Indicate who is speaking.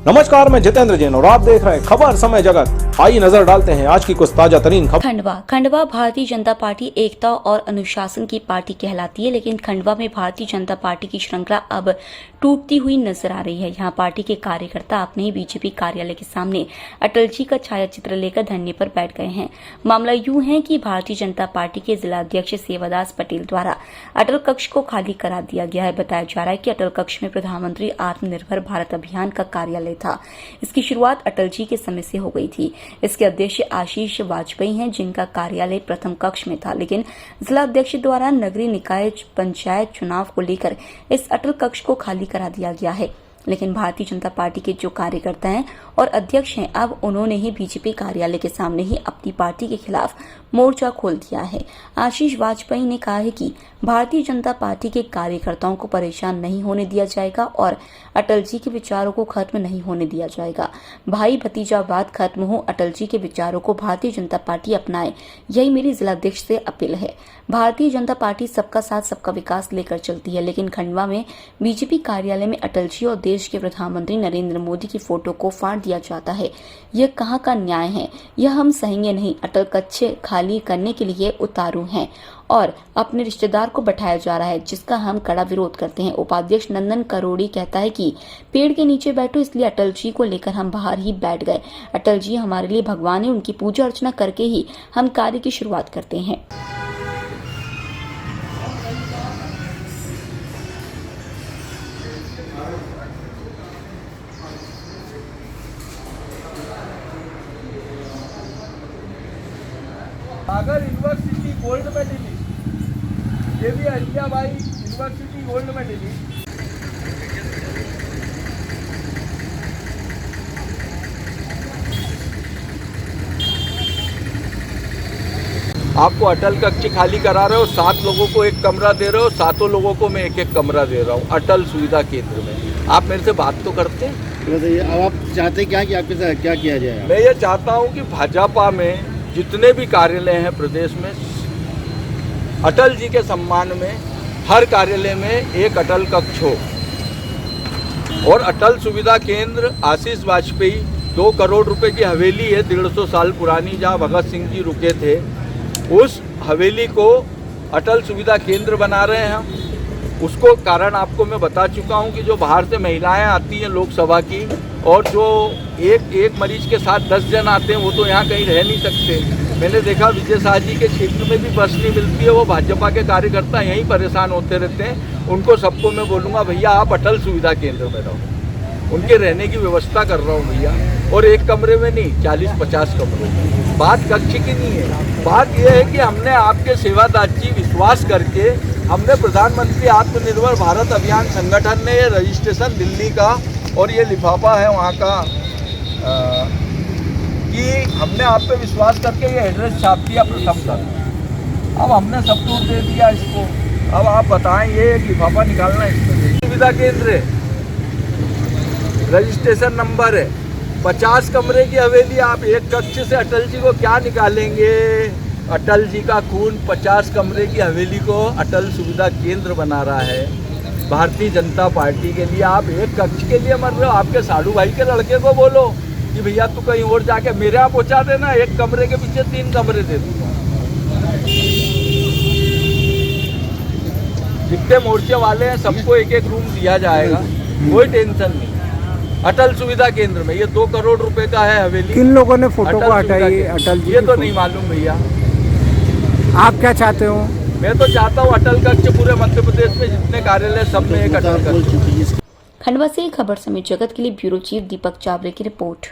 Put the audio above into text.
Speaker 1: नमस्कार, मैं जितेंद्र जैन और आप देख रहे हैं खबर समय जगत। आइए नजर डालते हैं आज की कुछ ताजा तरीन खबर।
Speaker 2: खंडवा भारतीय जनता पार्टी एकता और अनुशासन की पार्टी कहलाती है, लेकिन खंडवा में भारतीय जनता पार्टी की श्रृंखला अब टूटती हुई नजर आ रही है। यहाँ पार्टी के कार्यकर्ता अपने ही बीजेपी कार्यालय के सामने अटल जी का छायाचित्र लेकर धरने पर बैठ गए हैं। मामला यूं है कि भारतीय जनता पार्टी के जिला अध्यक्ष सेवादास पटेल द्वारा अटल कक्ष को खाली करा दिया गया है। बताया जा रहा है कि अटल कक्ष में प्रधानमंत्री आत्मनिर्भर भारत अभियान का कार्यालय था। इसकी शुरुआत अटल जी के समय से हो गई थी। इसके अध्यक्ष आशीष वाजपेयी हैं, जिनका कार्यालय प्रथम कक्ष में था, लेकिन जिला अध्यक्ष द्वारा नगरीय निकाय पंचायत चुनाव को लेकर इस अटल कक्ष को खाली करा दिया गया है। लेकिन भारतीय जनता पार्टी के जो कार्यकर्ता हैं और अध्यक्ष हैं, अब उन्होंने ही बीजेपी कार्यालय के सामने ही अपनी पार्टी के खिलाफ मोर्चा खोल दिया है। आशीष वाजपेयी ने कहा है कि भारतीय जनता पार्टी के कार्यकर्ताओं को परेशान नहीं होने दिया जाएगा और अटल जी के विचारों को खत्म नहीं होने दिया जाएगा। भाई भतीजावाद खत्म हो, अटल जी के विचारों को भारतीय जनता पार्टी अपनाए, यही मेरी जिलाध्यक्ष से अपील है। भारतीय जनता पार्टी सबका साथ सबका विकास लेकर चलती है, लेकिन खंडवा में बीजेपी कार्यालय में अटल जी और देश के प्रधानमंत्री नरेंद्र मोदी की फोटो को फाड़ दिया जाता है। यह कहाँ का न्याय है? यह हम सहेंगे नहीं। अटल कक्ष खाली करने के लिए उतारू हैं और अपने रिश्तेदार को बैठाया जा रहा है, जिसका हम कड़ा विरोध करते हैं। उपाध्यक्ष नंदन करोड़ी कहता है कि पेड़ के नीचे बैठो, इसलिए अटल जी को लेकर हम बाहर ही बैठ गए। अटल जी हमारे लिए भगवान है, उनकी पूजा अर्चना करके ही हम कार्य की शुरुआत करते हैं।
Speaker 3: सागर यूनिवर्सिटी गोल्ड मेडलिस्ट, ये भी अहिल्याबाई यूनिवर्सिटी गोल्ड मेडलिस्ट। आपको अटल कक्ष खाली करा रहे हो, 7 लोगों को एक कमरा दे रहे हो, 7 लोगों को मैं एक कमरा दे रहा हूँ अटल सुविधा केंद्र में। आप मेरे से बात तो करते हैं।
Speaker 4: बताइए, अब आप चाहते क्या कि आपके साथ क्या किया जाए?
Speaker 3: मैं ये चाहता हूँ कि भाजपा में जितने भी कार्यालय हैं प्रदेश में, अटल जी के सम्मान में हर कार्यालय में एक अटल कक्ष हो और अटल सुविधा केंद्र आशीष वाजपेयी 2 करोड़ रुपए की हवेली है 150 साल पुरानी, जहां भगत सिंह जी रुके थे। उस हवेली को अटल सुविधा केंद्र बना रहे हैं हम। उसको कारण आपको मैं बता चुका हूं कि जो बाहर से महिलाएं आती हैं लोकसभा की, और जो एक मरीज के साथ 10 जन आते हैं, वो तो यहाँ कहीं रह नहीं सकते। मैंने देखा विजय शाह जी के क्षेत्र में भी बस नहीं मिलती है, वो भाजपा के कार्यकर्ता यहीं परेशान होते रहते हैं। उनको सबको मैं बोलूँगा, भैया आप अटल सुविधा केंद्र में रहो। उनके रहने की व्यवस्था कर रहा हूँ भैया, और एक कमरे में नहीं, 40-50 कमरों में। बात कक्ष की नहीं है, बात यह है कि हमने आपके सेवादास जी विश्वास करके हमने प्रधानमंत्री आत्मनिर्भर भारत अभियान संगठन ने ये रजिस्ट्रेशन दिल्ली का और ये लिफाफा है वहाँ का, कि हमने आप पे विश्वास करके ये एड्रेस छाप दिया प्रथम तक। अब हमने सब टूर दे दिया इसको। अब आप बताएं, ये एक लिफाफा निकालना है इसमें। सुविधा केंद्र है, रजिस्ट्रेशन नंबर है, 50 कमरे की हवेली। आप एक कक्ष से अटल जी को क्या निकालेंगे? अटल जी का खून 50 कमरे की हवेली को अटल सुविधा केंद्र बना रहा है भारतीय जनता पार्टी के लिए। आप एक कक्ष के लिए मर रहे हो। आपके साड़ू भाई के लड़के को बोलो कि भैया तू कहीं और जाके मेरे यहाँ पहुँचा देना, एक कमरे के पीछे 3 कमरे दे दूँगा। जितने मोर्चे वाले हैं सबको एक रूम दिया जाएगा, कोई टेंशन नहीं। अटल सुविधा केंद्र में ये 2 करोड़ रुपए का है हवेली।
Speaker 4: किन लोगों ने फोटो को हटाई अटल जी?
Speaker 3: ये तो नहीं मालूम भैया।
Speaker 4: आप क्या चाहते हो?
Speaker 3: मैं तो चाहता हूँ अटल कक्ष पूरे मध्य प्रदेश में जितने कार्यालय सब में एक अटल कक्ष।
Speaker 2: खंडवा से खबर समय जगत के लिए ब्यूरो चीफ दीपक चावरे की रिपोर्ट।